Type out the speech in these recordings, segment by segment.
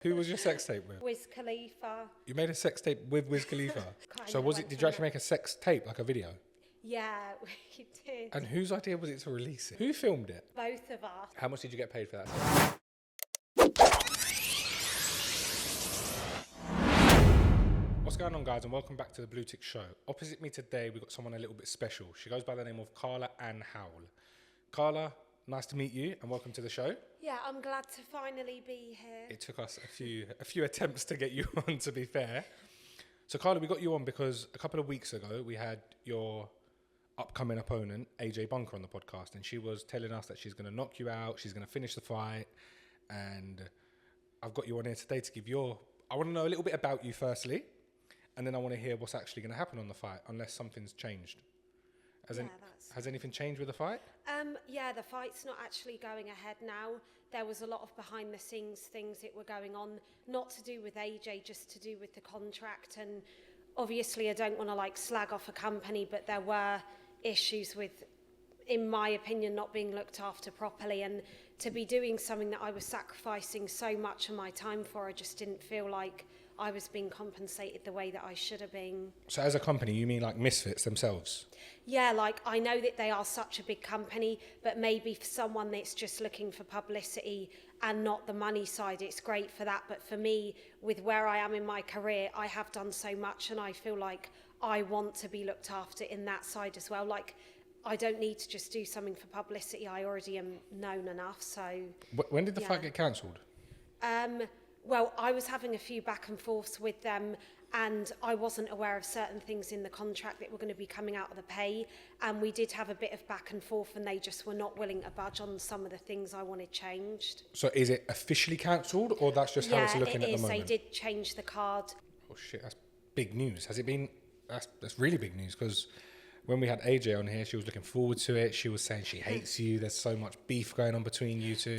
Who was your sex tape with? Wiz Khalifa. You made a sex tape with Wiz Khalifa? So Kinda did you actually make a sex tape, like a video? Yeah, we did. And whose idea was it to release it? Who filmed it? Both of us. How much did you get paid for that? What's going on, guys, and welcome back to the BlueTick Show. Opposite me today, we've got someone a little bit special. She goes by the name of Carla Howe. Carla, nice to meet you, and welcome to the show. Yeah, I'm glad to finally be here. It took us a few attempts to get you on, to be fair. So, Carla, we got you on because a couple of weeks ago, we had your upcoming opponent, AJ Bunker, on the podcast, and she was telling us that she's going to knock you out, she's going to finish the fight, and I've got you on here today to give I want to know a little bit about you firstly, and then I want to hear what's actually going to happen on the fight, unless something's changed. Has anything changed with the fight? Yeah, the fight's not actually going ahead now. There was a lot of behind the scenes things that were going on, not to do with AJ, just to do with the contract. And obviously I don't want to slag off a company, but there were issues with, in my opinion, not being looked after properly, and to be doing something that I was sacrificing so much of my time for, I just didn't feel like I was being compensated the way that I should have been. So as a company, you mean like Misfits themselves? Yeah, I know that they are such a big company, but maybe for someone that's just looking for publicity and not the money side, it's great for that. But for me, with where I am in my career, I have done so much, and I feel like I want to be looked after in that side as well. I don't need to just do something for publicity. I already am known enough. So when did the fight get cancelled? Well, I was having a few back and forths with them, and I wasn't aware of certain things in the contract that were going to be coming out of the pay, and we did have a bit of back and forth, and they just were not willing to budge on some of the things I wanted changed. So is it officially cancelled, or that's just how it's looking at the moment? Yeah, they did change the card. Oh shit, that's big news. Has it been? That's really big news, because when we had AJ on here, she was looking forward to it. She was saying she hates you. There's so much beef going on between you two.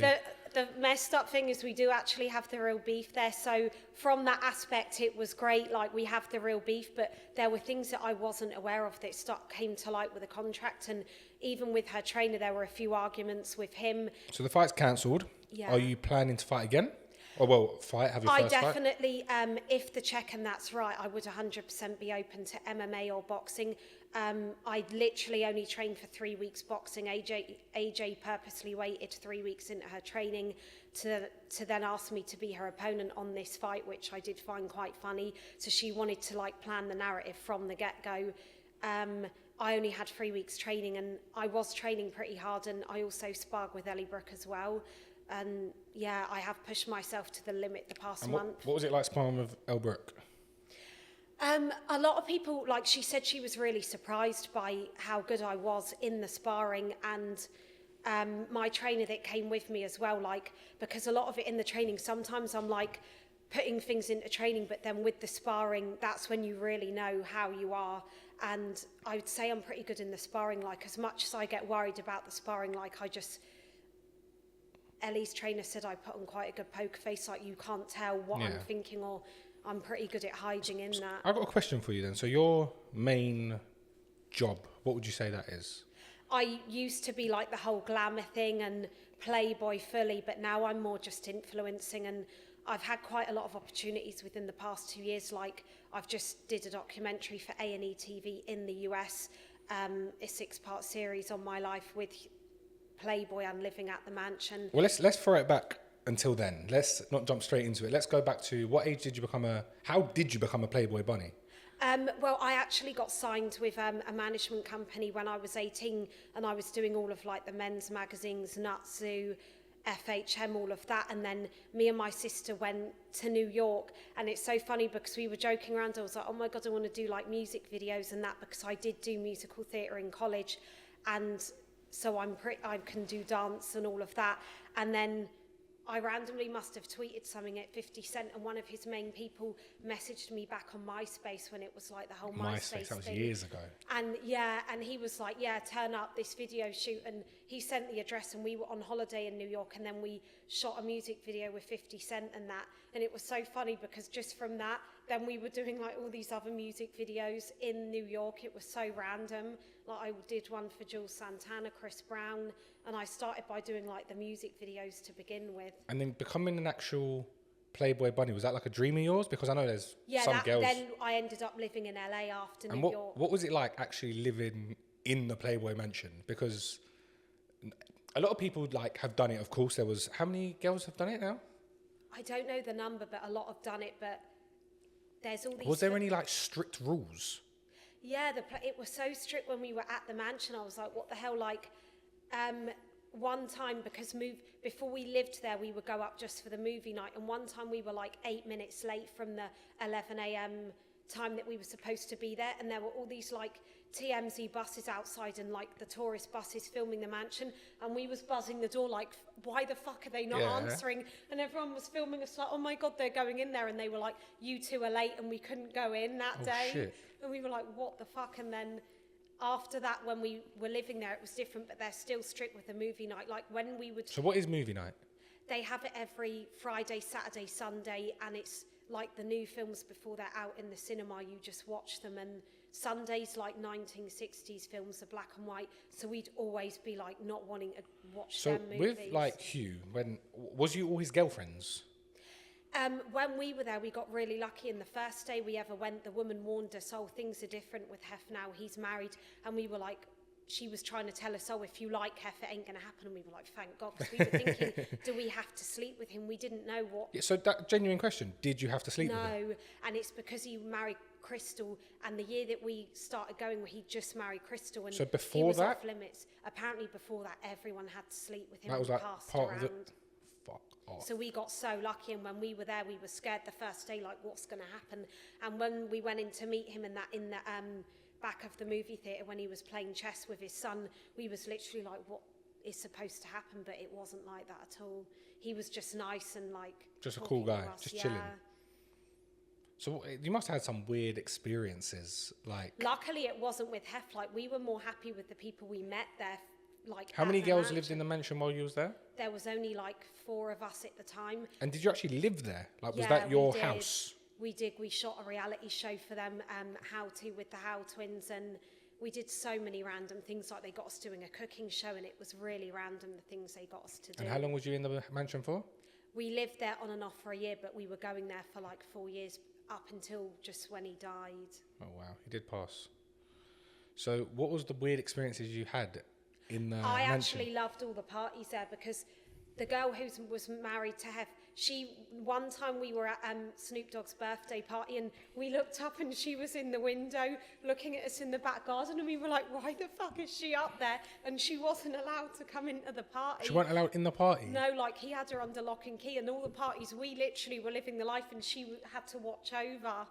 The messed up thing is we do actually have the real beef there. So from that aspect, it was great. We have the real beef, but there were things that I wasn't aware of that came to light with the contract. And even with her trainer, there were a few arguments with him. So the fight's cancelled. Yeah. Are you planning to fight again? Have your first fight? I definitely, if the check and that's right, I would 100% be open to MMA or boxing. I literally only trained for 3 weeks boxing. AJ purposely waited 3 weeks into her training to then ask me to be her opponent on this fight, which I did find quite funny. So she wanted to plan the narrative from the get-go. I only had 3 weeks training, and I was training pretty hard, and I also sparred with Ellie Brooke as well. And yeah, I have pushed myself to the limit the past month. What was it like sparring with Elle Brooke? A lot of people, she said she was really surprised by how good I was in the sparring, and my trainer that came with me as well, because a lot of it in the training, sometimes I'm putting things into training, but then with the sparring, that's when you really know how you are. And I would say I'm pretty good in the sparring, as much as I get worried about the sparring, Ellie's trainer said I put on quite a good poker face, you can't tell what I'm thinking, or I'm pretty good at hiding in that. I've got a question for you then. So your main job, what would you say that is? I used to be the whole glamour thing and Playboy fully, but now I'm more just influencing, and I've had quite a lot of opportunities within the past 2 years. I've just did a documentary for A&E TV in the US, a 6-part series on my life with Playboy and living at the mansion. Well, let's throw it back until then. Let's not jump straight into it. Let's go back to what age did you become how did you become a Playboy bunny? Well, I actually got signed with a management company when I was 18, and I was doing all of the men's magazines, Nutzu, FHM, all of that. And then me and my sister went to New York, and it's so funny because we were joking around. I was like, oh my God, I want to do music videos and that, because I did do musical theatre in college. And so I can do dance and all of that. And then I randomly must have tweeted something at 50 Cent, and one of his main people messaged me back on MySpace when it was the whole MySpace that was thing. Years ago. And and he was like, turn up this video shoot, and he sent the address, and we were on holiday in New York, and then we shot a music video with 50 Cent and that. And it was so funny because just from that, then we were doing all these other music videos in New York. It was so random. I did one for Jules Santana, Chris Brown, and I started by doing the music videos to begin with. And then becoming an actual Playboy Bunny, was that like a dream of yours? Because I know there's some that, girls. then I ended up living in LA after And New York. what was it like actually living in the Playboy Mansion? Because a lot of people like have done it. Of course, there was, how many girls have done it now? I don't know the number, but a lot have done it. But there's all these. Was there any like strict rules? Yeah, it was so strict when we were at the mansion. I was like, what the hell? Like, one time, because before we lived there, we would go up just for the movie night. And one time we were like 8 minutes late from the 11 a.m. time that we were supposed to be there. And there were all these like TMZ buses outside and like the tourist buses filming the mansion. And we was buzzing the door like, why the fuck are they not answering? And everyone was filming us like, oh my God, they're going in there. And they were like, you two are late and we couldn't go in that day. Shit. And we were like, what the fuck? And then after that, when we were living there, it was different, but they're still strict with the movie night. Like when we would... So what is movie night? They have it every Friday, Saturday, Sunday, and it's like the new films before they're out in the cinema, you just watch them. And Sundays, like 1960s films, are black and white, so we'd always be like not wanting to watch them movies. So with like Hugh, was you all his girlfriends? When we were there, we got really lucky. And the first day we ever went, the woman warned us, oh, things are different with Hef now. He's married. And we were like, she was trying to tell us, oh, if you like Hef, it ain't going to happen. And we were like, thank God. Because we were thinking, do we have to sleep with him? We didn't know what. Yeah, so that genuine question, did you have to sleep with him? No. And it's because he married Crystal. And the year that we started going, he just married Crystal. And so before he was that? off limits. Apparently before that, everyone had to sleep with him. That was like part of the... Fuck off. So we got so lucky, and when we were there, we were scared the first day, like what's going to happen. And when we went in to meet him in the back of the movie theatre when he was playing chess with his son, we was literally like, what is supposed to happen? But it wasn't like that at all. He was just nice and like just a cool guy, just chilling. So you must have had some weird experiences, like. Luckily, it wasn't with Hef. Like we were more happy with the people we met there. Like how many girls lived in the mansion while you was there? There was only like 4 of us at the time. And did you actually live there? Like, was that your house? We did. We shot a reality show for them, How To, with the Howe twins, and we did so many random things. Like they got us doing a cooking show, and it was really random the things they got us to do. And how long was you in the mansion for? We lived there on and off for a year, but we were going there for like 4 years up until just when he died. Oh wow, he did pass. So what was the weird experiences you had? I actually loved all the parties there because the girl who was married to Hef, one time we were at Snoop Dogg's birthday party and we looked up and she was in the window looking at us in the back garden and we were like, why the fuck is she up there? And she wasn't allowed to come into the party. She wasn't allowed in the party? No, like he had her under lock and key and all the parties, we literally were living the life and she had to watch over.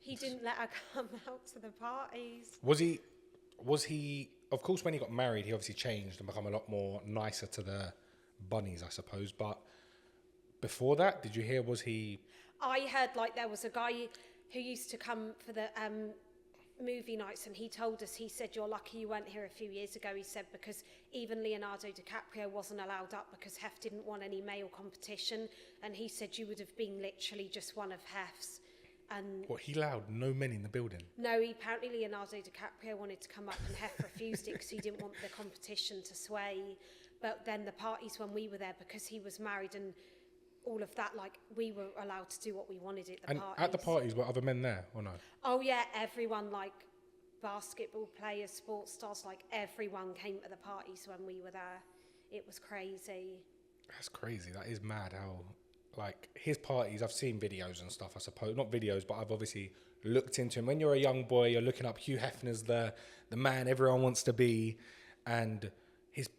He didn't let her come out to the parties. Was he, of course, when he got married, he obviously changed and become a lot more nicer to the bunnies, I suppose. But before that, did you hear, was he... I heard like there was a guy who used to come for the movie nights and he told us, he said, you're lucky you weren't here a few years ago, he said, because even Leonardo DiCaprio wasn't allowed up because Hef didn't want any male competition. And he said you would have been literally just one of Hef's. And what, he allowed no men in the building? No, apparently Leonardo DiCaprio wanted to come up and Hef refused it because he didn't want the competition to sway. But then the parties when we were there, because he was married and all of that, like we were allowed to do what we wanted at the parties. At the parties, were other men there or no? Oh yeah, everyone, like basketball players, sports stars, like everyone came to the parties when we were there. It was crazy. That's crazy. That is mad how... Like his parties, I've seen videos and stuff, I suppose. Not videos, but I've obviously looked into him. When you're a young boy, you're looking up Hugh Hefner's the man everyone wants to be. And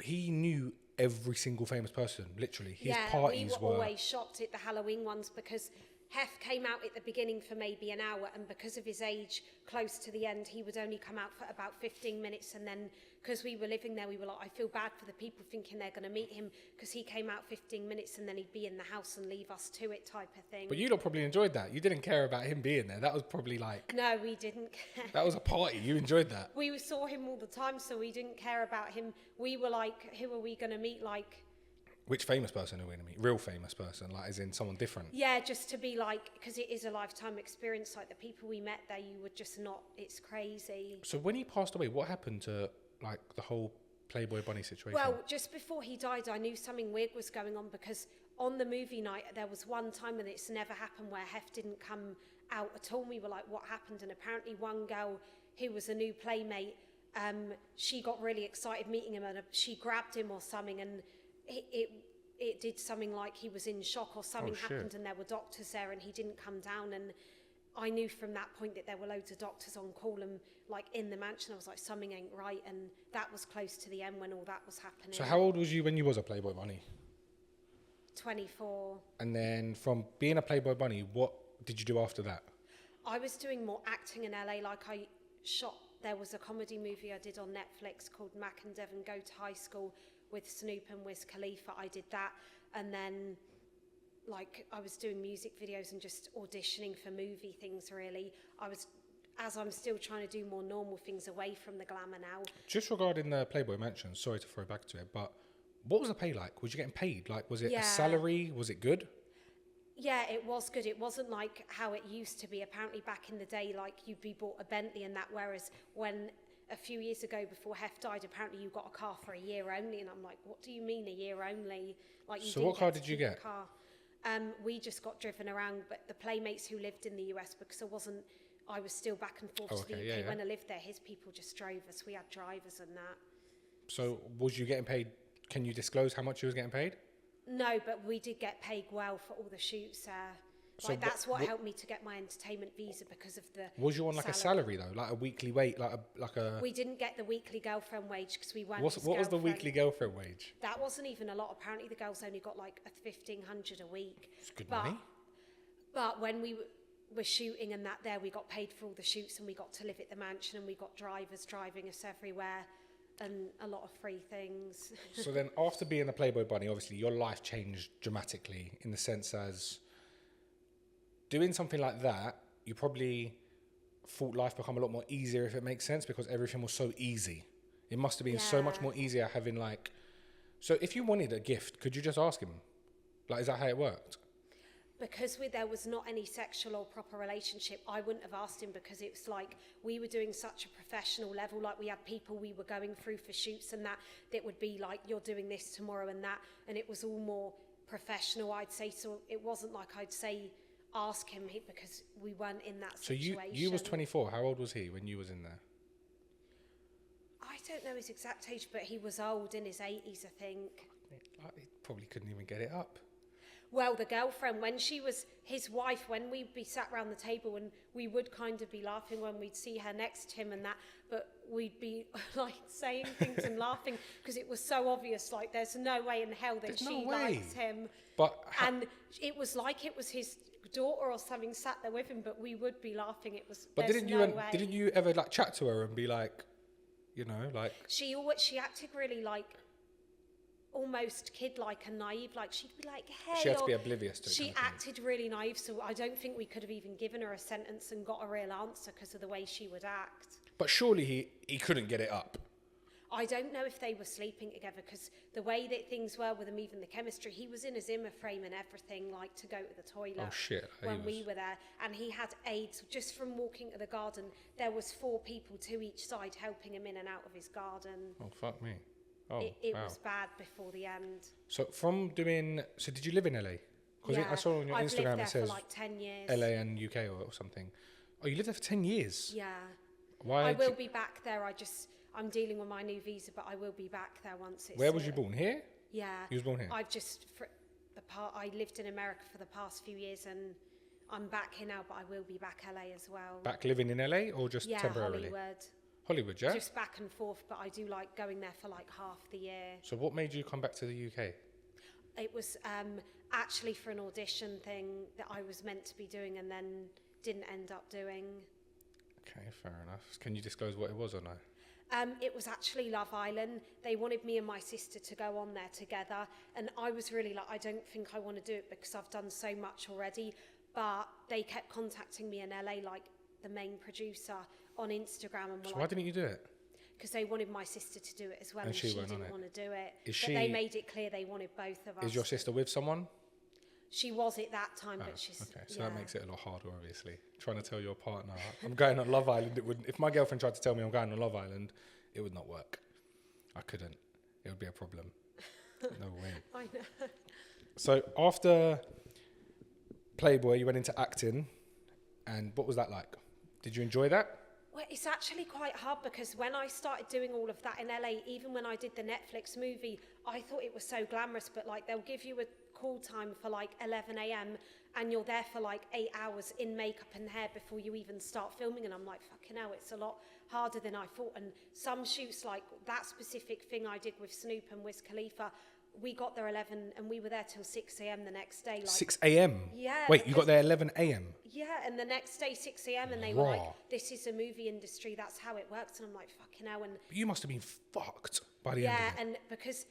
he knew every single famous person, literally. His parties we were always shocked at the Halloween ones because Hef came out at the beginning for maybe an hour, and because of his age, close to the end, he would only come out for about 15 minutes. And then, because we were living there, we were like, I feel bad for the people thinking they're going to meet him, because he came out 15 minutes and then he'd be in the house and leave us to it type of thing. But you lot probably enjoyed that. You didn't care about him being there. That was probably like... No, we didn't care. That was a party. You enjoyed that. We saw him all the time, so we didn't care about him. We were like, who are we going to meet? Like... Which famous person are we going to meet? Real famous person, like as in someone different? Yeah, just to be like, because it is a lifetime experience. Like the people we met there, you would just not, it's crazy. So when he passed away, what happened to like the whole Playboy Bunny situation? Well, just before he died, I knew something weird was going on because on the movie night, there was one time, and it's never happened, where Hef didn't come out at all. We were like, what happened? And apparently one girl who was a new playmate, she got really excited meeting him, and she grabbed him or something, and it did something like he was in shock or something happened, and there were doctors there, and he didn't come down. And I knew from that point that there were loads of doctors on call and like in the mansion. I was like, something ain't right. And that was close to the end when all that was happening. So how old was you when you was a Playboy bunny? 24. And then from being a Playboy bunny, what did you do after that? I was doing more acting in LA. Like there was a comedy movie I did on Netflix called Mac and Devon Go to High School with Snoop and Wiz Khalifa. I did that. And then like I was doing music videos and just auditioning for movie things really. I'm still trying to do more normal things away from the glamour now. Just regarding the Playboy Mansion, sorry to throw back to it, but what was the pay like? Was you getting paid? Like, was it a salary? Was it good? Yeah, it was good. It wasn't like how it used to be. Apparently back in the day, like you'd be bought a Bentley and that, whereas when a few years ago before Hef died, apparently you got a car for a year only. And I'm like, what do you mean a year only? Like, so what car did you get? We just got driven around, but the playmates who lived in the US, because I was still back and forth to the UK. Yeah. When I lived there, his people just drove us. We had drivers and that. So was you getting paid? Can you disclose how much you was getting paid? No, but we did get paid well for all the shoots. So that's what helped me to get my entertainment visa, because of the. Was you on like a salary though, like a weekly wage, like a? We didn't get the weekly girlfriend wage because we weren't. What was the weekly girlfriend wage? That wasn't even a lot. Apparently, the girls only got like $1,500 a week. It's good money. But when we were shooting and that, there we got paid for all the shoots, and we got to live at the mansion, and we got drivers driving us everywhere. And a lot of free things. So then after being a Playboy bunny, obviously your life changed dramatically, in the sense as doing something like that, you probably thought life become a lot more easier, if it makes sense, because everything was so easy. It must have been so much more easier having like... So if you wanted a gift, could you just ask him? Like, is that how it worked? Because there was not any sexual or proper relationship, I wouldn't have asked him, because it was like we were doing such a professional level. Like we had people we were going through for shoots and that would be like, you're doing this tomorrow and that. And it was all more professional, I'd say. So it wasn't like I'd say, ask him, because we weren't in that situation. So you was 24. How old was he when you was in there? I don't know his exact age, but he was old, in his 80s, I think. He probably couldn't even get it up. Well, the girlfriend, when she was his wife, when we'd be sat around the table, and we would kind of be laughing when we'd see her next to him and that, but we'd be like saying things and laughing because it was so obvious, like there's no way in hell that she likes him. And it was like it was his daughter or something sat there with him, but we would be laughing. It was. But didn't you ever like chat to her and be like, you know, like she acted really like almost kid-like and naive, like she'd be like, hey, she had to be oblivious to it. She acted really naive, so I don't think we could have even given her a sentence and got a real answer because of the way she would act. But surely he couldn't get it up. I don't know if they were sleeping together, because the way that things were with him, even the chemistry, he was in a Zimmer frame and everything, like to go to the toilet. Oh shit! When we were there, and he had AIDS just from walking to the garden. There was 4 people to each side helping him in and out of his garden. Oh fuck me! Oh, it was bad before the end. So did you live in LA? Because I saw on your Instagram it says for like 10 years. LA and UK or something. Oh, you lived there for 10 years? Yeah. Why? I will be back there. I'm dealing with my new visa, but I will be back there once it's... Where was you born? Here? Yeah. You was born here? I lived in America for the past few years, and I'm back here now, but I will be back LA as well. Back living in LA or just temporarily? Hollywood, yeah? Just back and forth, but I do like going there for like half the year. So what made you come back to the UK? It was actually for an audition thing that I was meant to be doing and then didn't end up doing. Okay, fair enough. Can you disclose what it was or no? It was actually Love Island. They wanted me and my sister to go on there together, and I was really like, I don't think I want to do it because I've done so much already. But they kept contacting me in LA, like the main producer, on Instagram, and so why didn't you do it? Because they wanted my sister to do it as well, and she didn't want to do it. They made it clear they wanted both of us. Is your sister with someone? She was at that time, but she's... Okay, so that makes it a lot harder, obviously. Trying to tell your partner, I'm going on Love Island, if my girlfriend tried to tell me I'm going on Love Island, it would not work. I couldn't. It would be a problem. No way. I know. So after Playboy, you went into acting, and what was that like? Did you enjoy that? Well, it's actually quite hard because when I started doing all of that in LA, even when I did the Netflix movie, I thought it was so glamorous, but like they'll give you a call time for like 11 a.m. and you're there for like 8 hours in makeup and hair before you even start filming, and I'm like, fucking hell, it's a lot harder than I thought. And some shoots, like that specific thing I did with Snoop and Wiz Khalifa, we got there 11 and we were there till 6 a.m. the next day. Like, 6 a.m? Yeah. Wait, you got there 11 a.m? Yeah, and the next day 6 a.m. and they were like, this is a movie industry, that's how it works. And I'm like, fucking hell. And But you must have been fucked by the end of it. Yeah, and because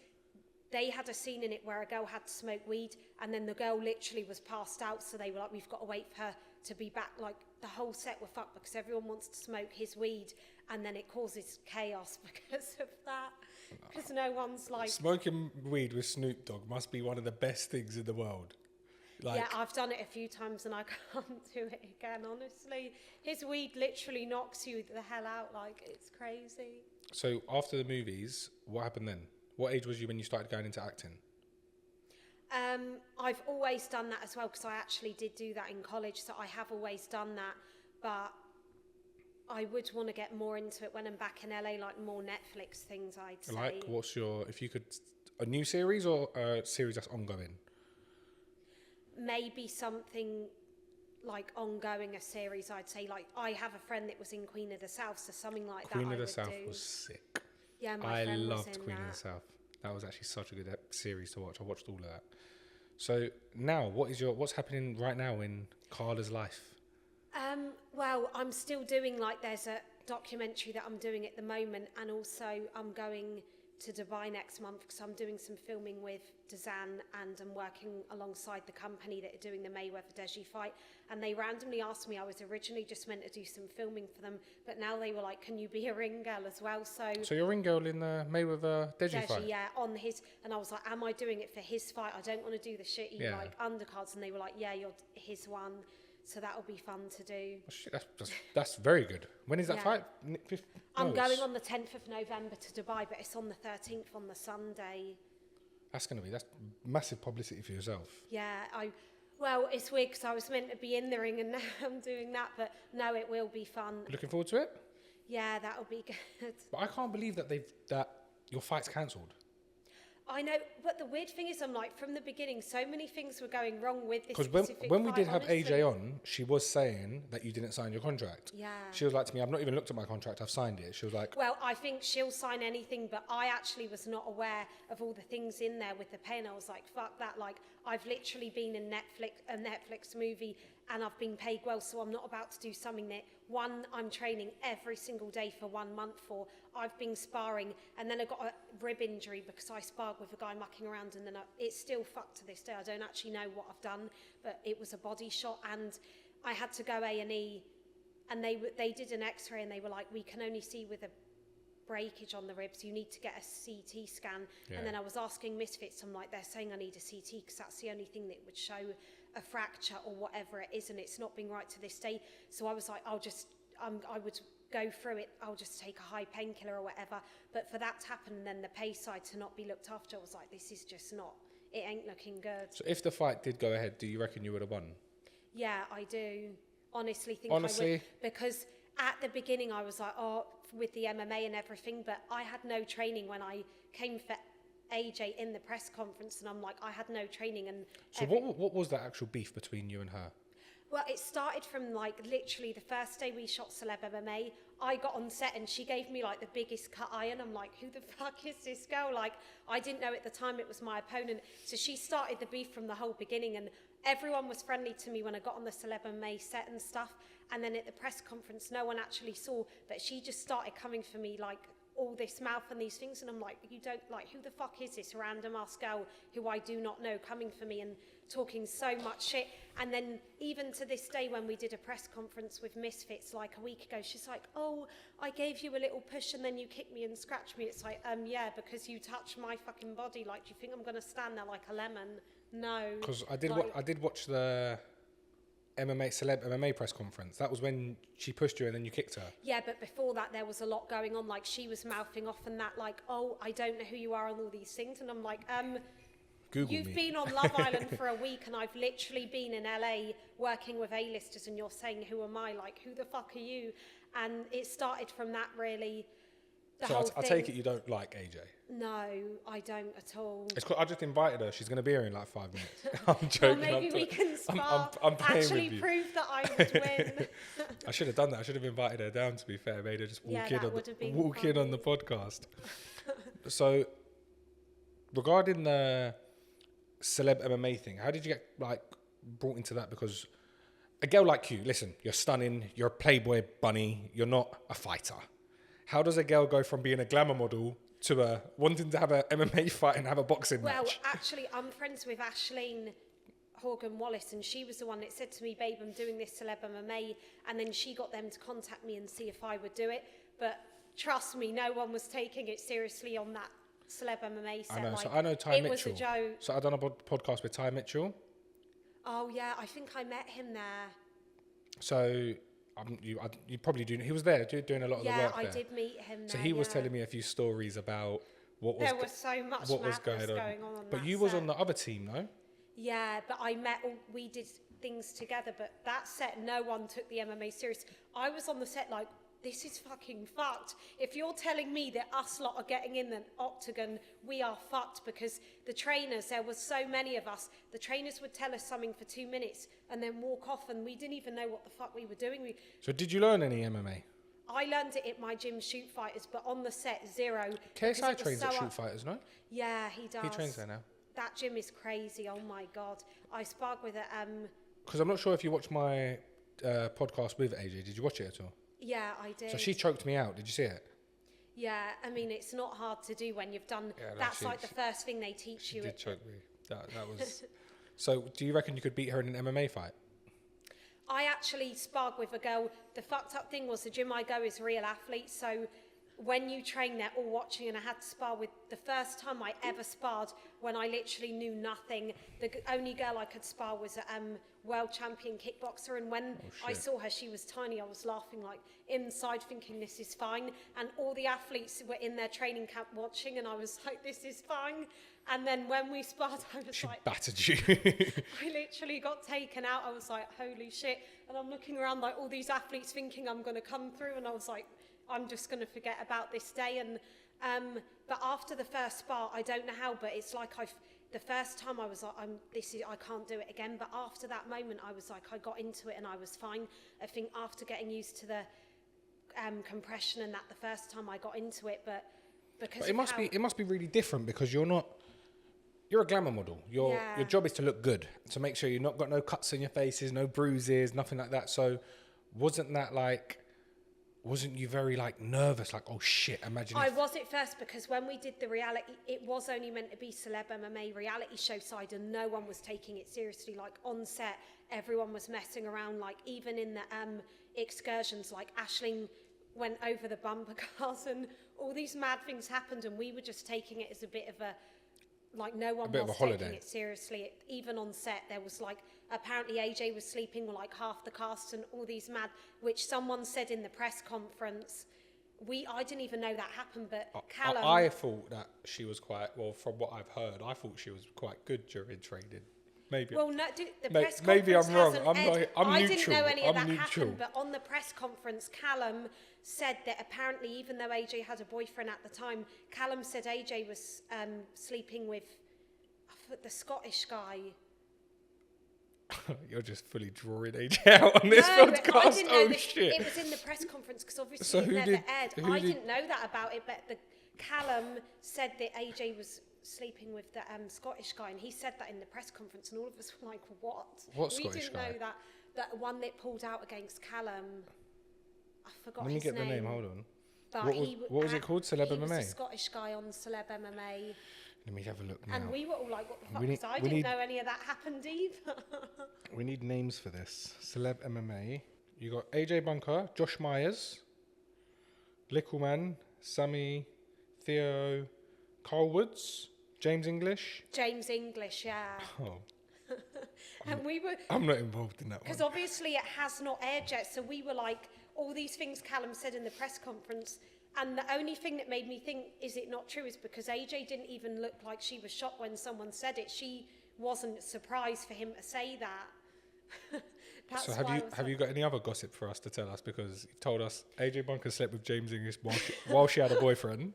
they had a scene in it where a girl had to smoke weed and then the girl literally was passed out, so they were like, we've got to wait for her to be back. Like the whole set were fucked because everyone wants to smoke his weed and then it causes chaos because of that. Because no one's like... Smoking weed with Snoop Dogg must be one of the best things in the world. Like, yeah, I've done it a few times and I can't do it again, honestly. His weed literally knocks you the hell out, like, it's crazy. So after the movies, what happened then? What age was you when you started going into acting? I've always done that as well because I actually did do that in college, so I have always done that, but I would want to get more into it when I'm back in LA, like more Netflix things, I'd say. Like, what's your, if you could, a new series or a series that's ongoing? Maybe something like ongoing, a series, I'd say. Like, I have a friend that was in Queen of the South, so something like that. Queen of the South was sick. Yeah, my friend loved was in Queen that. of the South. That was actually such a good series to watch. I watched all of that. So now, what's happening right now in Carla's life? Well, I'm still doing, like, there's a documentary that I'm doing at the moment, and also I'm going to Dubai next month because I'm doing some filming with Dazan and I'm working alongside the company that are doing the Mayweather-Deji fight, and they randomly asked me. I was originally just meant to do some filming for them, but now they were like, can you be a ring girl as well? So you're a ring girl in the Mayweather-Deji fight? Yeah, on his, and I was like, am I doing it for his fight? I don't want to do the shitty like undercards, and they were like, yeah, you're his one. So that'll be fun to do. Oh, shit, that's very good. When is that fight? I'm going on the 10th of November to Dubai, but it's on the 13th on the Sunday. That's massive publicity for yourself. Yeah, well, it's weird because I was meant to be in the ring and now I'm doing that, but no, it will be fun. Looking forward to it? Yeah, that'll be good. But I can't believe that your fight's cancelled. I know, but the weird thing is, I'm like, from the beginning, so many things were going wrong with this Because specific when we fight, did have honestly. AJ on, she was saying that you didn't sign your contract. Yeah. She was like to me, I've not even looked at my contract, I've signed it. She was like... Well, I think she'll sign anything, but I actually was not aware of all the things in there with the pay, and I was like, fuck that. Like, I've literally been in a Netflix movie and I've been paid well, so I'm not about to do something that, one, I'm training every single day for 1 month for. I've been sparring, and then I got a rib injury because I sparred with a guy mucking around, and then it's still fucked to this day. I don't actually know what I've done, but it was a body shot, and I had to go A&E, and they did an X-ray, and they were like, we can only see with a breakage on the ribs, you need to get a CT scan. Yeah. And then I was asking Misfits, I'm like, they're saying I need a CT because that's the only thing that would show a fracture or whatever it is, and it's not been right to this day. So I was like, I would go through it, I'll just take a high painkiller or whatever. But for that to happen and then the pay side to not be looked after, I was like, this is just not, it ain't looking good. So if the fight did go ahead, do you reckon you would have won? Yeah, I do. Honestly think Honestly? I would. Because at the beginning I was like, oh, with the MMA and everything, but I had no training when I came for AJ in the press conference, and I'm like, I had no training. And so what was that actual beef between you and her? Well, it started from like literally the first day we shot Celeb MMA. I got on set and she gave me like the biggest cut iron. I'm like, who the fuck is this girl? Like, I didn't know at the time it was my opponent. So she started the beef from the whole beginning, and everyone was friendly to me when I got on the Celeb MMA set and stuff. And then at the press conference, no one actually saw, but she just started coming for me like all this mouth and these things, and I'm like, you don't, like, who the fuck is this random ass girl who I do not know coming for me and talking so much shit? And then even to this day, when we did a press conference with Misfits like a week ago, she's like, oh, I gave you a little push and then you kicked me and scratched me. It's like, yeah, because you touched my fucking body. Like, do you think I'm gonna stand there like a lemon? No. Because I did watch the Celeb MMA press conference. That was when she pushed you and then you kicked her. Yeah, but before that there was a lot going on. Like, she was mouthing off and that, like, oh, I don't know who you are and all these things, and I'm like, Google You've me. been on Love Island for a week, and I've literally been in LA working with A-listers, and you're saying, who am I? Like, who the fuck are you? And it started from that, really. So I take it you don't like AJ? No, I don't at all. It's cool. I just invited her. She's going to be here in like 5 minutes. I'm joking. Well, maybe we can spar. I'm playing Actually with you. prove that I would win. I should have done that. I should have invited her down, to be fair. Made her just walk Yeah, in on the podcast. So, regarding the celeb MMA thing, how did you get like brought into that? Because a girl like you, listen, you're stunning. You're a Playboy bunny. You're not a fighter. How does a girl go from being a glamour model to wanting to have an MMA fight and have a boxing match? Well, actually, I'm friends with Ashleen Horgan-Wallace, and she was the one that said to me, babe, I'm doing this celeb MMA, and then she got them to contact me and see if I would do it. But trust me, no one was taking it seriously on that celeb MMA set. I know. Like, So I know Ty it Mitchell. It was a joke. So I done a podcast with Ty Mitchell. Oh, yeah, I think I met him there. So you probably do. He was there doing a lot of the work Yeah, I there. did meet him there. So he was telling me a few stories about what was there was so much what was madness going on. But that you was set. on the other team, no? Yeah, but we did things together, but that set, no one took the MMA serious. I was on the set like, this is fucking fucked. If you're telling me that us lot are getting in the octagon, we are fucked, because the trainers, there was so many of us, the trainers would tell us something for 2 minutes and then walk off, and we didn't even know what the fuck we were doing. So did you learn any MMA? I learned it at my gym, Shoot Fighters, but on the set, zero. KSI trains at Shoot Fighters, no? Yeah, he does. He trains there now. That gym is crazy. Oh my God. I sparred with it. Because I'm not sure if you watched my podcast with AJ. Did you watch it at all? Yeah, I did. So she choked me out. Did you see it? Yeah, I mean, it's not hard to do when you've done. Yeah, no, that's like the first thing they teach you. She did choke me. That was. So do you reckon you could beat her in an MMA fight? I actually sparred with a girl. The fucked up thing was the gym I go is real athletes, so when you train, they're all watching, and I had to spar with the first time I ever sparred when I literally knew nothing. The only girl I could spar was a world champion kickboxer, and when I saw her, she was tiny. I was laughing like inside, thinking this is fine, and all the athletes were in their training camp watching, and I was like, this is fine. And then when we sparred, I was She like, battered you. I literally got taken out. I was like, holy shit. And I'm looking around like all these athletes thinking I'm going to come through, and I was like, I'm just going to forget about this day. And but after the first spar, I don't know how, but it's like the first time I was like, I can't do it again. But after that moment, I was like, I got into it and I was fine. I think after getting used to the compression and that, the first time I got into it, but because it must be really different, because you're a glamour model. Your job is to look good, to make sure you've not got no cuts in your faces, no bruises, nothing like that. So wasn't you very like nervous, like, oh shit, imagine I was at first, because when we did the reality, it was only meant to be celeb MMA reality show side, and no one was taking it seriously. Like on set, everyone was messing around, like even in the excursions, like Ashling went over the bumper cars and all these mad things happened, and we were just taking it as a bit of a, like no one was taking it seriously. Even on set, there was like, apparently AJ was sleeping with like half the cast and all these mad, which someone said in the press conference. I didn't even know that happened, but Callum... I thought that she was quite, well, from what I've heard, I thought she was quite good during training. Maybe. Well, no, the press conference maybe I'm wrong. hasn't I'm aired. neutral. I didn't know any of that neutral. happened, but on the press conference, Callum said that apparently, even though AJ had a boyfriend at the time, Callum said AJ was sleeping with the Scottish guy. You're just fully drawing AJ out on this podcast. I didn't know shit. It was in the press conference, because obviously So it never aired. I did- didn't know that about it, but Callum said that AJ was sleeping with the Scottish guy, and he said that in the press conference, and all of us were like, what? What we Scottish didn't guy? know that one that pulled out against Callum. I forgot Let me his get name. the name. Hold on. But What was it called? Celeb he was MMA? a Scottish guy on Celeb MMA. Let me have a look now. And we were all like, what the fuck? We need- Because I we didn't need- know any of that happened either. We need names for this. Celeb MMA. You got AJ Bunker, Josh Myers, Lickleman, Sammy, Theo, Carl Woods, James English. James English, yeah. Oh, And we were... I'm not involved in that one. Because obviously it has not aired yet, so we were like, all these things Callum said in the press conference, And the only thing that made me think, is it not true, is because AJ didn't even look like she was shocked when someone said it. She wasn't surprised for him to say that. So have you got any other gossip for us to tell us? Because you've told us AJ Bunker slept with James English while she had a boyfriend.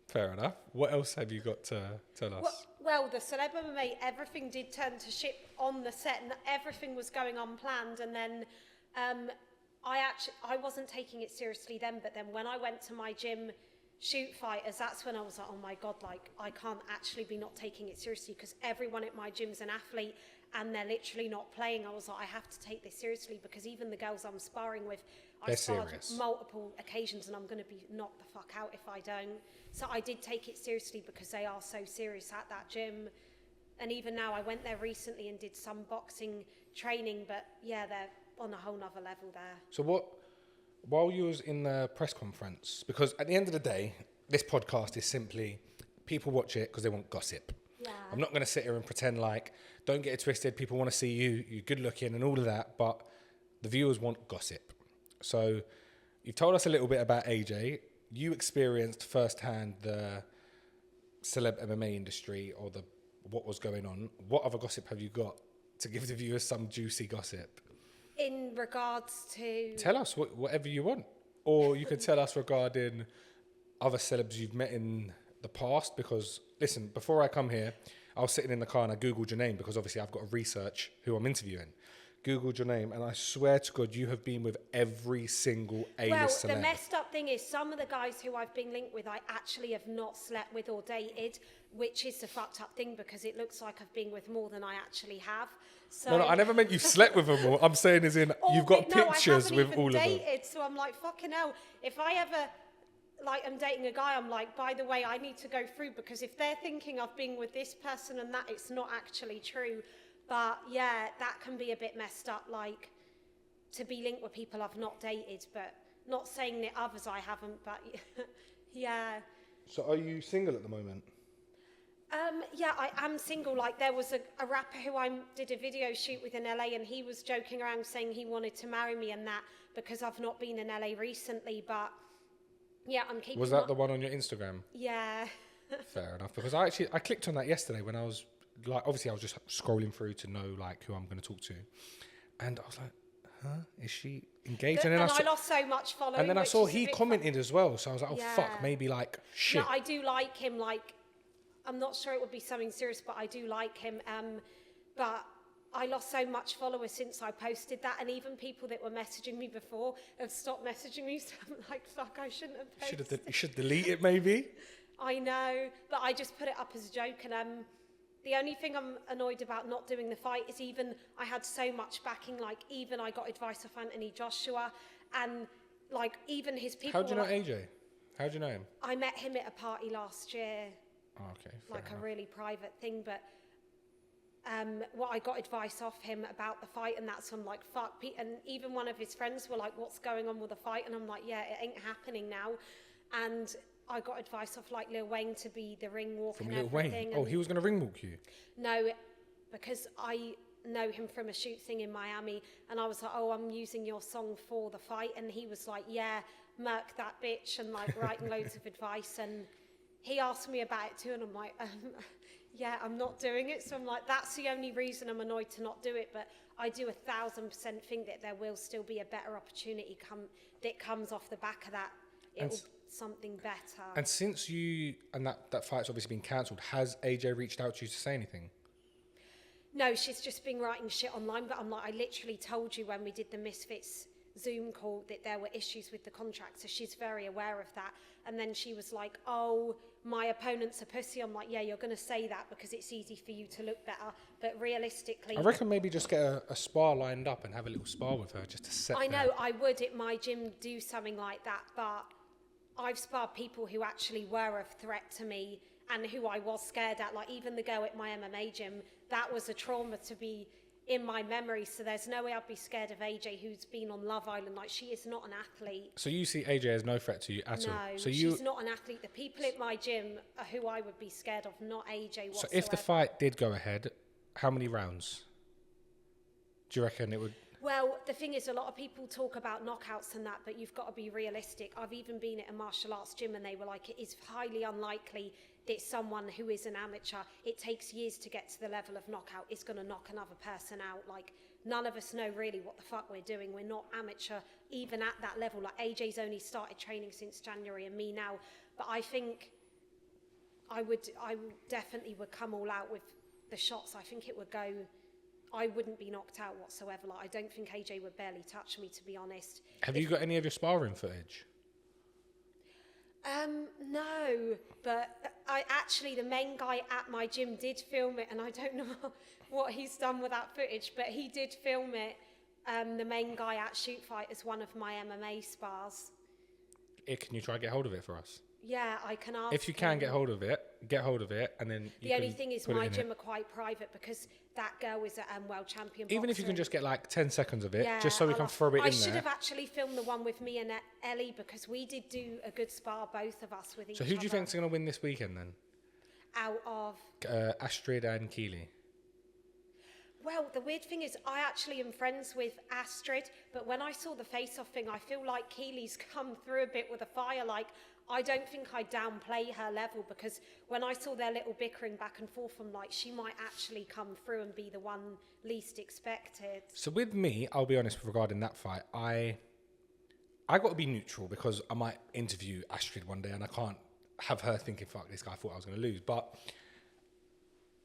Fair enough. What else have you got to tell us? Well, the Celeb MMA, everything did turn to shit on the set, and everything was going unplanned. And then I wasn't taking it seriously then, but then when I went to my gym shoot fighters, that's when I was like, oh my God, like I can't actually be not taking it seriously, because everyone at my gym's an athlete and they're literally not playing. I was like, I have to take this seriously, because even the girls I'm sparring with, I sparred multiple occasions and I'm going to be knocked the fuck out if I don't. So I did take it seriously, because they are so serious at that gym. And even now, I went there recently and did some boxing training, but yeah, they're on a whole nother level there. So while you was in the press conference, because at the end of the day, this podcast is simply, people watch it because they want gossip. Yeah. I'm not going to sit here and pretend like, don't get it twisted, people want to see you, you're good looking and all of that, but the viewers want gossip. So you've told us a little bit about AJ. You experienced firsthand the celeb MMA industry, or what was going on. What other gossip have you got to give the viewers some juicy gossip? In regards to... Tell us whatever you want. Or you could tell us regarding other celebs you've met in the past, because, listen, before I come here, I was sitting in the car and I Googled your name, because obviously I've got to research who I'm interviewing. Googled your name, and I swear to God, you have been with every single A-list celeb. Well, the messed up thing is, some of the guys who I've been linked with, I actually have not slept with or dated, which is the fucked up thing, because it looks like I've been with more than I actually have. So No, I never meant you've slept with them all. I'm saying as in, you've got pictures with all of them. I haven't even dated, so I'm like, fucking hell. If I ever, like, I'm dating a guy, I'm like, by the way, I need to go through, because if they're thinking I've been with this person and that, it's not actually true. But yeah, that can be a bit messed up, like, to be linked with people I've not dated, but not saying that others I haven't, but yeah. So are you single at the moment? Yeah, I am single. Like, there was a rapper who I did a video shoot with in LA, and he was joking around saying he wanted to marry me and that, because I've not been in LA recently, but yeah, I'm keeping... Was that the one on your Instagram? Yeah. Fair enough, because I clicked on that yesterday when I was, like, obviously I was just scrolling through to know, like, who I'm going to talk to, and I was like, huh, is she engaged? And I lost so much following. And then I saw he commented as well, so I was like, oh yeah. fuck, maybe like shit. No, I do like him. Like, I'm not sure it would be something serious, but I do like him. But I lost so much followers since I posted that, and even people that were messaging me before have stopped messaging me. So I'm like, fuck, I shouldn't have posted. You should delete it, maybe. I know, but I just put it up as a joke, and the only thing I'm annoyed about not doing the fight is, even I had so much backing, like, even I got advice off Anthony Joshua, and like, even his people. How do you know AJ? How do you know him? I met him at a party last year. Oh, okay. Like enough. A really private thing, but what I got advice off him about the fight, and that's, I'm like, fuck. And even one of his friends were like, what's going on with the fight? And I'm like, yeah, it ain't happening now. And I got advice off, like, Lil Wayne to be the ring walk. From Lil Wayne? Oh, he was going to ring walk you? No, because I know him from a shoot thing in Miami, and I was like, oh, I'm using your song for the fight, and he was like, yeah, murk that bitch, and like writing loads of advice, and he asked me about it too, and I'm like, yeah, I'm not doing it. So I'm like, that's the only reason I'm annoyed to not do it, but I do 1,000% think that there will still be a better opportunity that comes off the back of that. It'll something better. And since that fight's obviously been cancelled, has AJ reached out to you to say anything? No, she's just been writing shit online, but I'm like, I literally told you when we did the Misfits Zoom call that there were issues with the contract, so she's very aware of that. And then she was like, oh, my opponent's a pussy. I'm like, yeah, you're going to say that because it's easy for you to look better, but realistically... I reckon maybe just get a spar lined up and have a little spar with her just to set I know, I would at my gym do something like that, but I've sparred people who actually were a threat to me and who I was scared at, like even the girl at my MMA gym, that was a trauma to be in my memory, so there's no way I'd be scared of AJ, who's been on Love Island. Like, she is not an athlete. So you see AJ as no threat to you at all? No, so she's not an athlete. The people at my gym are who I would be scared of, not AJ whatsoever. So if the fight did go ahead, how many rounds do you reckon it would... Well, the thing is, a lot of people talk about knockouts and that, but you've got to be realistic. I've even been at a martial arts gym and they were like, it is highly unlikely that someone who is an amateur, it takes years to get to the level of knockout, is going to knock another person out. Like, none of us know really what the fuck we're doing. We're not amateur even at that level. Like, AJ's only started training since January and me now. But I think I definitely would come all out with the shots. I think it would go... I wouldn't be knocked out whatsoever. Like, I don't think AJ would barely touch me, to be honest. Have you got any of your sparring footage? No, but the main guy at my gym did film it, and I don't know what he's done with that footage, but he did film it, the main guy at Shoot Fight, as one of my MMA spars. Can you try to get hold of it for us? Yeah, I can ask. If you can get hold of it, and then the only thing is my gym are quite private because that girl is a world champion boxer. Even if you can just get like 10 seconds of it, just so we can throw it in there. I should have actually filmed the one with me and Ellie because we did do a good spar, both of us, with each other. So who do you think's going to win this weekend then? Out of? Astrid and Keely. Well, the weird thing is I actually am friends with Astrid, but when I saw the face-off thing, I feel like Keely's come through a bit with a fire. Like, I don't think I downplay her level because when I saw their little bickering back and forth, I'm like, she might actually come through and be the one least expected. So with me, I'll be honest regarding that fight, I got to be neutral because I might interview Astrid one day and I can't have her thinking, fuck, this guy thought I was going to lose. But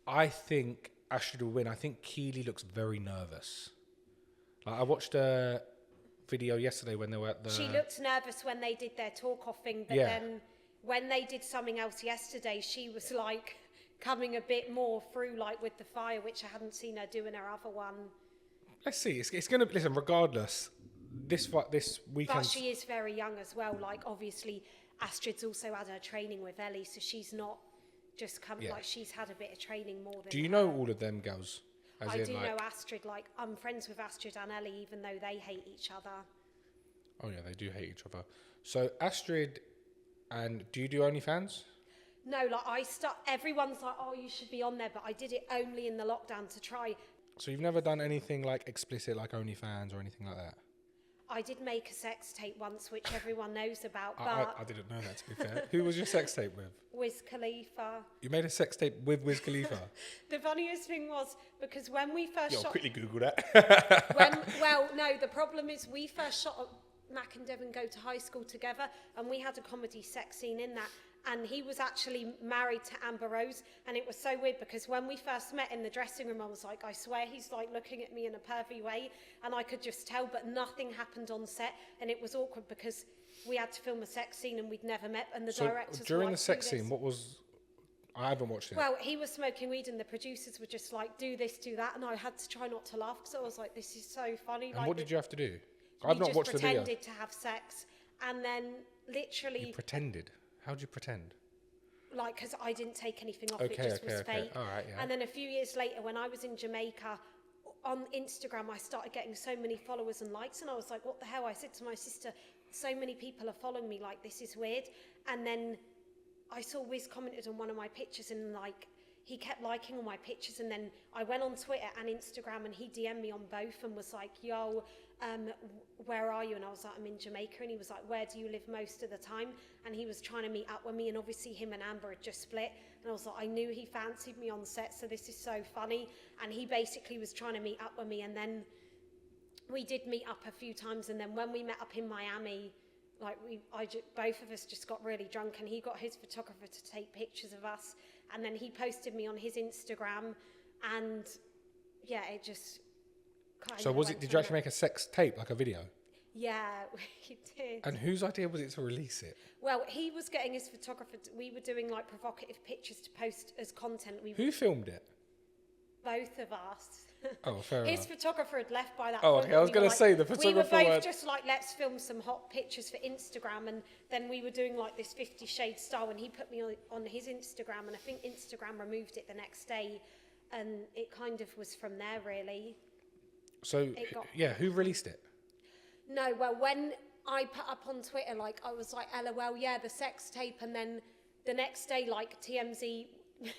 I think Astrid will win. I think Keely looks very nervous. Like, I watched a video yesterday when they were at the... She looked nervous when they did their talk-off thing, but then when they did something else yesterday, she was like coming a bit more through, like with the fire, which I hadn't seen her do in her other one. Let's see. It's going to... Listen, regardless, this weekend... But she is very young as well. Like, obviously, Astrid's also had her training with Ellie, so she's not just come... Like, she's had a bit of training more than... Do you know all of them girls? I do know Astrid. Like, I'm friends with Astrid and Ellie, even though they hate each other. Oh yeah, they do hate each other. So Astrid, and do you do OnlyFans? No, like everyone's like, oh, you should be on there, but I did it only in the lockdown to try. So you've never done anything like explicit, like OnlyFans or anything like that? I did make a sex tape once, which everyone knows about, but... I didn't know that, to be fair. Who was your sex tape with? Wiz Khalifa. You made a sex tape with Wiz Khalifa? The funniest thing was, because when we first shot... quickly Google that. The problem is we first shot... Mac and Devon go to high school together, and we had a comedy sex scene in that, and he was actually married to Amber Rose, and it was so weird because when we first met in the dressing room, I was like, I swear he's like looking at me in a pervy way, and I could just tell, but nothing happened on set, and it was awkward because we had to film a sex scene and we'd never met, and the directors during were like, the sex scene, what was... I haven't watched it. Well, he was smoking weed and the producers were just like, do this, do that, and I had to try not to laugh because I was like, this is so funny. And what did you have to do? I've not watched the video. We just pretended to have sex, and then literally... You pretended? How did you pretend? Like, because I didn't take anything off, it just was fake. All right, yeah. And then a few years later, when I was in Jamaica, on Instagram, I started getting so many followers and likes, and I was like, what the hell? I said to my sister, so many people are following me, like, this is weird. And then I saw Wiz commented on one of my pictures, and like, he kept liking all my pictures, and then I went on Twitter and Instagram, and he DM'd me on both and was like, yo, where are you? And I was like, I'm in Jamaica. And he was like, where do you live most of the time? And he was trying to meet up with me, and obviously him and Amber had just split, and I was like, I knew he fancied me on set, so this is so funny. And he basically was trying to meet up with me, and then we did meet up a few times, and then when we met up in Miami, like both of us just got really drunk, and he got his photographer to take pictures of us, and then he posted me on his Instagram, and yeah, it just kind So of was it, did you actually make a sex tape, like a video? Yeah, we did. And whose idea was it to release it? Well, he was getting his photographer, we were doing like provocative pictures to post as content. Who filmed it? Both of us. Oh, fair enough. His photographer had left by that point. point. Okay, I was going to say the photographer. We were both just like, let's film some hot pictures for Instagram, and then we were doing like this 50 Shades style, and he put me on his Instagram, and I think Instagram removed it the next day, and it kind of was from there, really. So, who released it? No, well, when I put up on Twitter, like, I was like, LOL, yeah, the sex tape, and then the next day, like, TMZ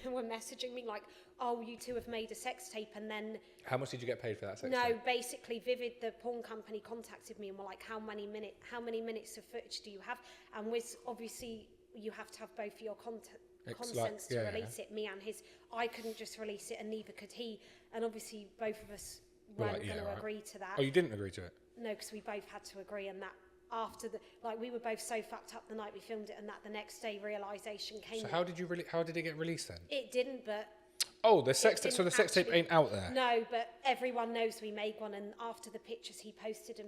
were messaging me like, oh, you two have made a sex tape, and then... How much did you get paid for that sex No, tape? basically Vivid, the porn company, contacted me and were like, how many minutes of footage do you have? And Wiz, obviously, you have to have both your consents to release it, me and his. I couldn't just release it, and neither could he. And obviously, both of us weren't going to agree to that. Oh, you didn't agree to it? No, because we both had to agree, and that after we were both so fucked up the night we filmed it, and that the next day realisation came. So how did it get released then? It didn't, but... Oh, the sex tape ain't out there? No, but everyone knows we made one, and after the pictures he posted of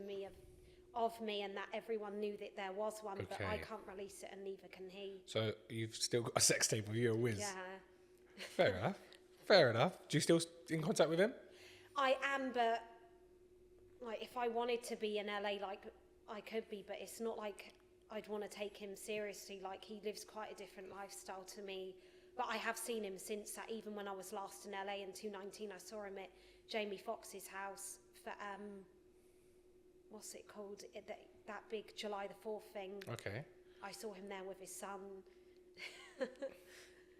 me, and that everyone knew that there was one, but I can't release it, and neither can he. So you've still got a sex tape with you and Wiz? Yeah. Fair enough. Do you still in contact with him? I am, but like if I wanted to be in LA, like I could be, but it's not like I'd want to take him seriously. Like he lives quite a different lifestyle to me. But I have seen him since that. Even when I was last in LA in 2019, I saw him at Jamie Foxx's house for what's it called? That big July the 4th thing. Okay. I saw him there with his son.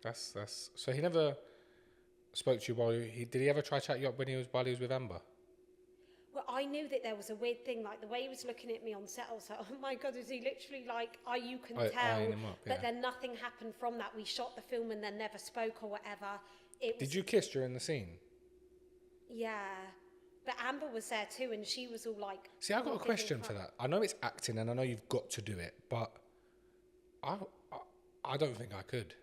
That's so he never spoke to you did he ever try to chat you up while he was with Amber? Well, I knew that there was a weird thing, like the way he was looking at me on set, I was like, oh my God, is he literally like, you can tell. Eyeing him up, yeah. But then nothing happened from that. We shot the film and then never spoke or whatever. Did you kiss during the scene? Yeah. But Amber was there too, and she was all like... See, I've got a question for that. I know it's acting and I know you've got to do it, but I don't think I could.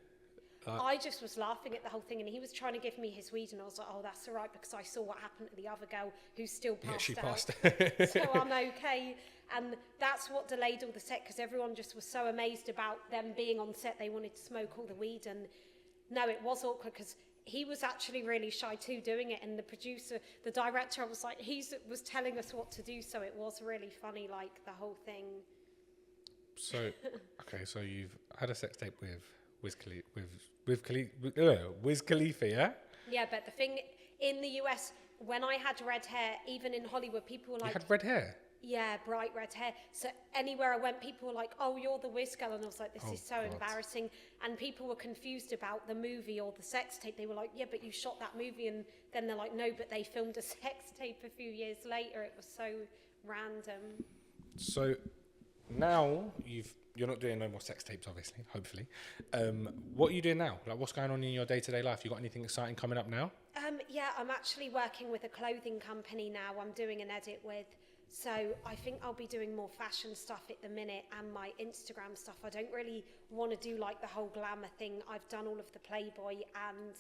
I just was laughing at the whole thing, and he was trying to give me his weed, and I was like, oh, that's all right, because I saw what happened to the other girl who's still passed out. Yeah, she passed out. So I'm okay. And that's what delayed all the set, because everyone just was so amazed about them being on set. They wanted to smoke all the weed, and no, it was awkward, because he was actually really shy too doing it, and the producer, the director, was like, was telling us what to do, so it was really funny, like, the whole thing. So, okay, so you've had a sex tape with Wiz Khalifa, yeah? Yeah, but the thing in the US, when I had red hair, even in Hollywood, people were like... You had red hair? Yeah, bright red hair. So anywhere I went, people were like, oh, you're the Wiz girl. And I was like, this is so embarrassing. And people were confused about the movie or the sex tape. They were like, yeah, but you shot that movie. And then they're like, no, but they filmed a sex tape a few years later. It was so random. So now you're not doing no more sex tapes, obviously, hopefully. What are you doing now? Like, what's going on in your day-to-day life? You got anything exciting coming up now? Yeah, I'm actually working with a clothing company now. I'm doing an edit with. So I think I'll be doing more fashion stuff at the minute, and my Instagram stuff. I don't really want to do like the whole glamour thing. I've done all of the Playboy, and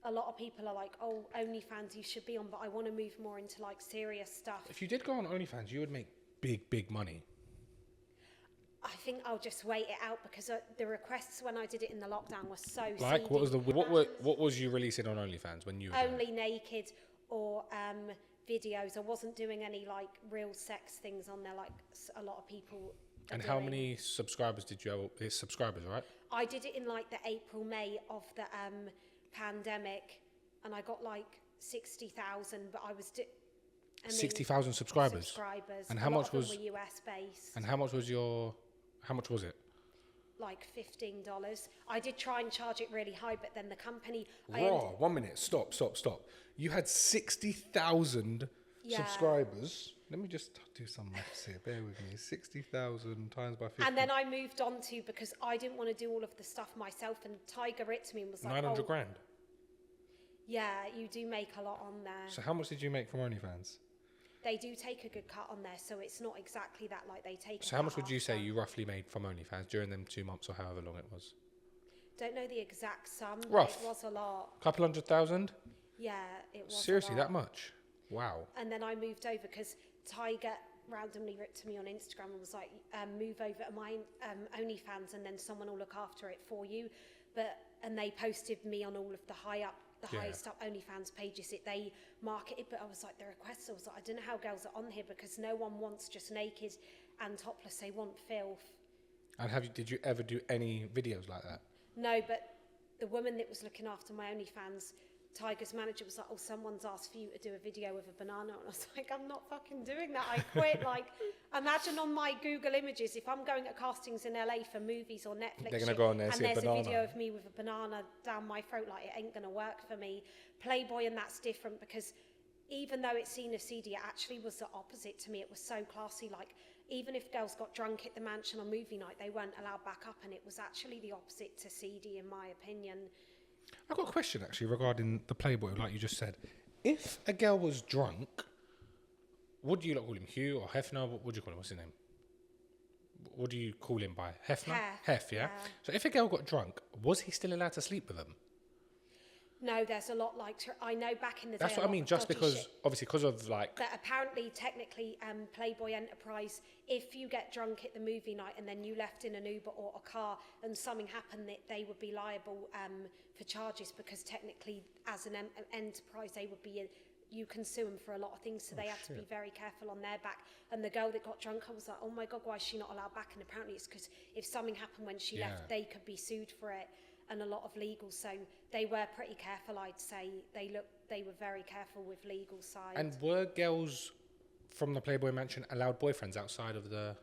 a lot of people are like, oh, OnlyFans you should be on, but I want to move more into like serious stuff. If you did go on OnlyFans, you would make big money. I think I'll just wait it out, because the requests when I did it in the lockdown were so like seedy. what was you releasing on OnlyFans when you were only naked or videos. I wasn't doing any like real sex things on there like a lot of people are And doing. how many subscribers did you have? It's subscribers, right? I did it in like the April, May of the pandemic, and I got like 60,000, but I was 60,000 subscribers. And how much was US based? And how much was it? Like $15. I did try and charge it really high, but then the company... 1 minute. Stop. You had 60,000 subscribers. Let me just do some maths here. Bear with me. 60,000 times by 50. And then I moved on to, because I didn't want to do all of the stuff myself, and Tiger writ to me and was like, 900 grand? Yeah, you do make a lot on there. So how much did you make from OnlyFans? They do take a good cut on there, so it's not exactly that, like they take. So how much would you say you roughly made from OnlyFans during them 2 months or however long it was? Don't know the exact sum. Rough. It was a lot. Couple 100,000? Yeah, it was. Seriously, a lot. that much? Wow. And then I moved over because Tiger randomly wrote to me on Instagram and was like, move over to my OnlyFans, and then someone will look after it for you. And they posted me on all of the highest up OnlyFans pages that they marketed, but I was like, the requests, I was like, I don't know how girls are on here, because no one wants just naked and topless, they want filth. And did you ever do any videos like that? No, but the woman that was looking after my OnlyFans Tiger's manager was like, oh, someone's asked for you to do a video with a banana. And I was like, I'm not fucking doing that. I quit. Like, imagine on my Google Images, if I'm going to castings in LA for movies or Netflix, they're going to go on there and see there's a banana. a video of me with a banana down my throat, like, it ain't going to work for me. Playboy, and that's different because even though it's seen as seedy, it actually was the opposite to me. It was so classy. Like, even if girls got drunk at the mansion on movie night, they weren't allowed back up, and it was actually the opposite to seedy, in my opinion. I've got a question actually regarding the Playboy, like you just said. If a girl was drunk, what do you like call him? Hugh or Hefner? What do you call him? What's his name? What do you call him by? Hefner? Hef, yeah? So if a girl got drunk, was he still allowed to sleep with them? No, there's a lot like, I know back in the day. That's what I mean, just because, obviously, because of like... But apparently, technically, Playboy Enterprise, if you get drunk at the movie night and then you left in an Uber or a car and something happened, that they would be liable for charges, because technically, as an enterprise, they would be... you can sue them for a lot of things, so they have to be very careful on their back. And the girl that got drunk, I was like, oh my God, why is she not allowed back? And apparently it's because if something happened when she left, they could be sued for it, and a lot of legal. So they were pretty careful, I'd say. They were very careful with legal side. And were girls from the Playboy Mansion allowed boyfriends outside of the...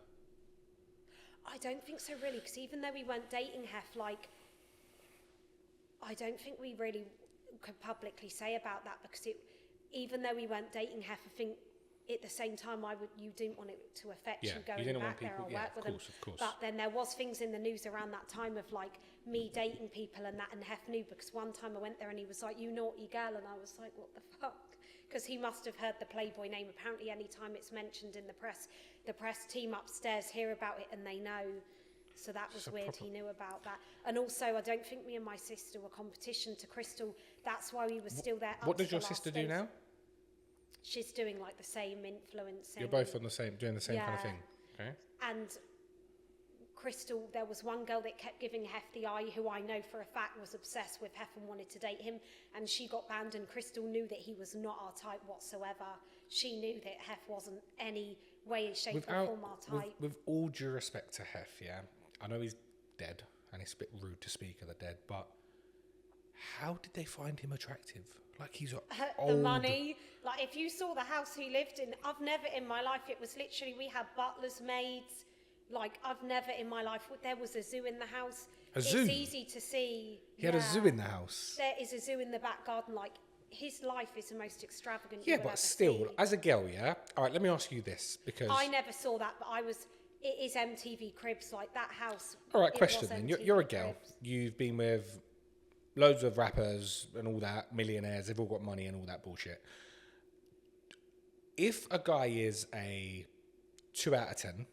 I don't think so, really, because even though we weren't dating Hef, like, I don't think we really could publicly say about that, because even though we weren't dating Hef, I think at the same time you didn't want it to affect you going back there or work with them. Of course. But then there was things in the news around that time of like me dating people and that, and Hef knew, because one time I went there and he was like, you naughty girl, and I was like, what the fuck? Because he must have heard the Playboy name. Apparently any time it's mentioned in the press team upstairs hear about it and they know. So that was weird. He knew about that. And also, I don't think me and my sister were competition to Crystal. That's why we were still there. What does your sister do now? She's doing like the same influencing. You're both on doing the same kind of thing. Okay. And Crystal, there was one girl that kept giving Hef the eye, who I know for a fact was obsessed with Hef and wanted to date him, and she got banned, and Crystal knew that he was not our type whatsoever. She knew that Hef wasn't any way, shape or form our type. With all due respect to Hef, yeah, I know he's dead, and it's a bit rude to speak of the dead, but how did they find him attractive? Like, he's old. The money. Like, if you saw the house he lived in, I've never in my life, it was literally, we had butlers, maids. Like, I've never in my life, there was a zoo in the house. A zoo? It's easy to see. He had a zoo in the house? There is a zoo in the back garden. Like, his life is the most extravagant you will ever still, see. As a girl, yeah? All right, let me ask you this, because... I never saw that, but it is MTV Cribs, like, that house. All right, question then. You're a girl. Cribs. You've been with loads of rappers and all that, millionaires, they've all got money and all that bullshit. If a guy is a 2 out of 10,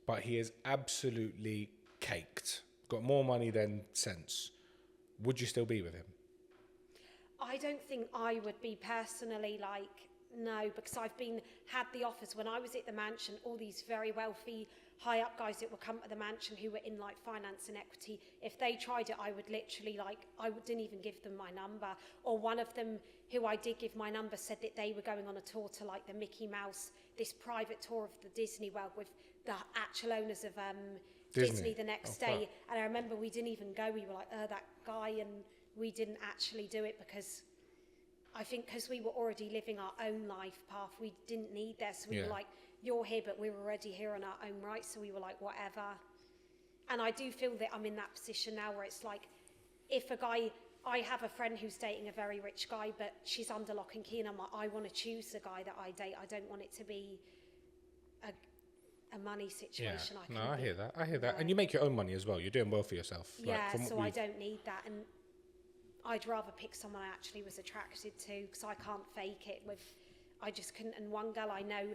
but he is absolutely caked, got more money than sense, would you still be with him? I don't think I would be personally, like, no, because I've had the offers when I was at the mansion, all these very wealthy, high up guys that would come to the mansion who were in like finance and equity. If they tried it, I would literally didn't even give them my number. Or one of them who I did give my number said that they were going on a tour to like the Mickey Mouse, this private tour of the Disney World with the actual owners of Disney the next day. And I remember we didn't even go. We were like, that guy, and we didn't actually do it because I think because we were already living our own life path, we didn't need this. So we were like, you're here, but we were already here on our own right. So we were like, whatever. And I do feel that I'm in that position now where it's like, if a guy, I have a friend who's dating a very rich guy, but she's under lock and key, and I'm like, I want to choose the guy that I date. I don't want it to be a money situation. Yeah. I hear that. And you make your own money as well. You're doing well for yourself. Yeah, so I don't need that. And I'd rather pick someone I actually was attracted to, because I can't fake it I just couldn't. And one girl I know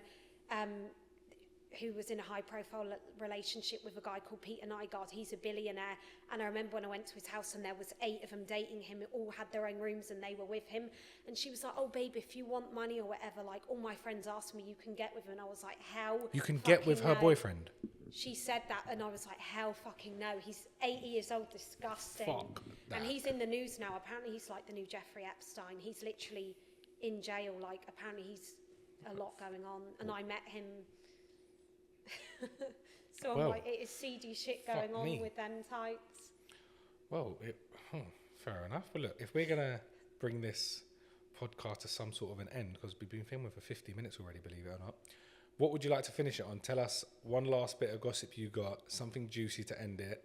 who was in a high profile relationship with a guy called Peter Nygaard, he's a billionaire, and I remember when I went to his house and there was 8 of them dating him, all had their own rooms and they were with him, and she was like, oh babe, if you want money or whatever, like all my friends asked me, you can get with him, and I was like, hell, you can get with her boyfriend? She said that, and I was like, hell fucking no. He's 80 years old, disgusting. Fuck that. And he's in the news now. Apparently he's like the new Jeffrey Epstein. He's literally in jail. Like, apparently he's a lot going on. And I met him. So I'm like, it is seedy shit going on with them types. Well, fair enough. But look, if we're going to bring this podcast to some sort of an end, because we've been filming for 50 minutes already, believe it or not. What would you like to finish it on? Tell us one last bit of gossip you got, something juicy to end it,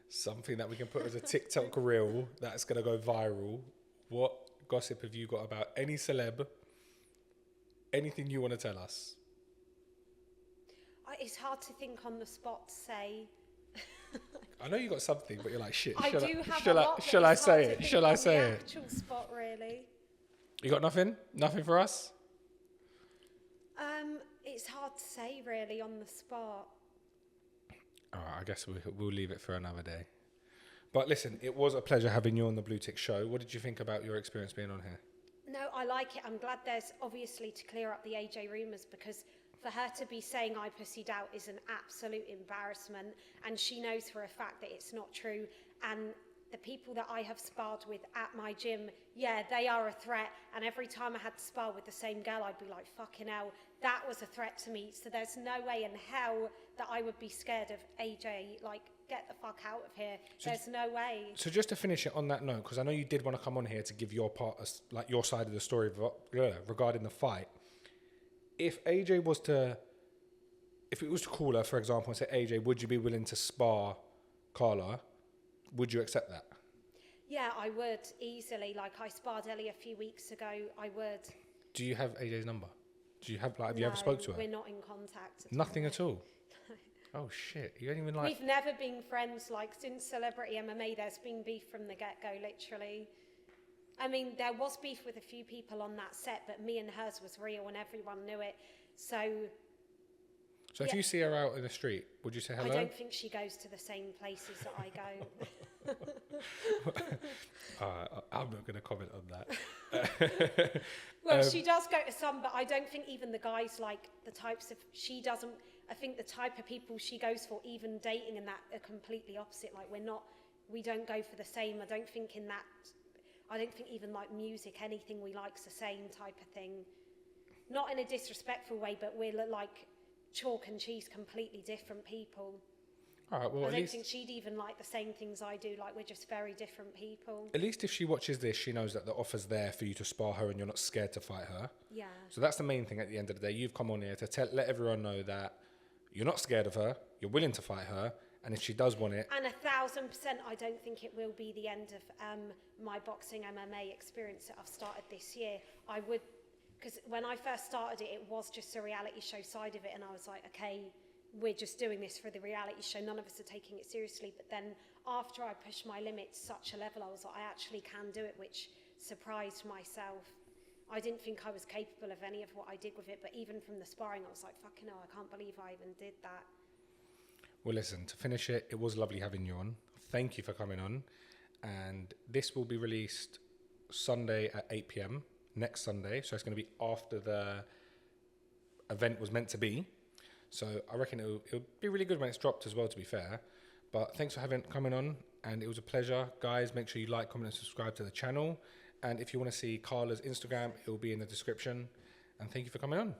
something that we can put as a TikTok reel that's going to go viral. What gossip have you got about any celeb? Anything you want to tell us? It's hard to think on the spot to say. I know you got something, but you're like, shit. Shall I say it? Shall I say it? Actual spot, really. You got nothing? Nothing for us? It's hard to say, really, on the spot. All right, I guess we'll leave it for another day. But listen, it was a pleasure having you on the BlueTick Show. What did you think about your experience being on here? No, I like it. I'm glad there's obviously to clear up the AJ rumours, because for her to be saying I pussied out is an absolute embarrassment, and she knows for a fact that it's not true. And the people that I have sparred with at my gym, yeah, they are a threat. And every time I had to spar with the same girl, I'd be like, fucking hell, that was a threat to me. So there's no way in hell that I would be scared of AJ. Like, get the fuck out of here. There's no way. So just to finish it on that note, because I know you did want to come on here to give your part, like your side of the story regarding the fight. If AJ was to, if it was to call her, for example, and say, AJ, would you be willing to spar Carla? Would you accept that? Yeah, I would, easily. Like, I sparred Ellie a few weeks ago. I would. Do you have AJ's number? Do you have, like, have you ever spoke to her? We're not in contact. Nothing at all? Oh, shit. You don't even like... We've never been friends. Like, since Celebrity MMA, there's been beef from the get-go, literally. I mean, there was beef with a few people on that set, but me and hers was real and everyone knew it. So if you see her out in the street, would you say hello? I don't think she goes to the same places that I go. I'm not going to comment on that. Well, she does go to some, but I don't think even the guys like the types of, I think the type of people she goes for, even dating and that, are completely opposite. Like, we don't go for the same. I don't think even like music, anything we like's the same type of thing. Not in a disrespectful way, but we're like chalk and cheese, completely different people. All right, well, I don't think she'd even like the same things I do. Like, we're just very different people. At least if she watches this, she knows that the offer's there for you to spar her and you're not scared to fight her. Yeah. So that's the main thing at the end of the day. You've come on here to let everyone know that you're not scared of her, you're willing to fight her, and if she does want it... And 1,000%, I don't think it will be the end of my boxing MMA experience that I've started this year. I would... Because when I first started it, it was just a reality show side of it, and I was like, okay, we're just doing this for the reality show. None of us are taking it seriously. But then after I pushed my limits such a level, I was like, I actually can do it, which surprised myself. I didn't think I was capable of any of what I did with it, but even from the sparring, I was like, fucking hell, I can't believe I even did that. Well, listen, to finish it, it was lovely having you on. Thank you for coming on. And this will be released Sunday at 8 p.m, next Sunday. So it's going to be after the event was meant to be. So I reckon it'll be really good when it's dropped as well, to be fair. But thanks for coming on, and it was a pleasure. Guys, make sure you like, comment, and subscribe to the channel. And if you want to see Carla's Instagram, it will be in the description. And thank you for coming on.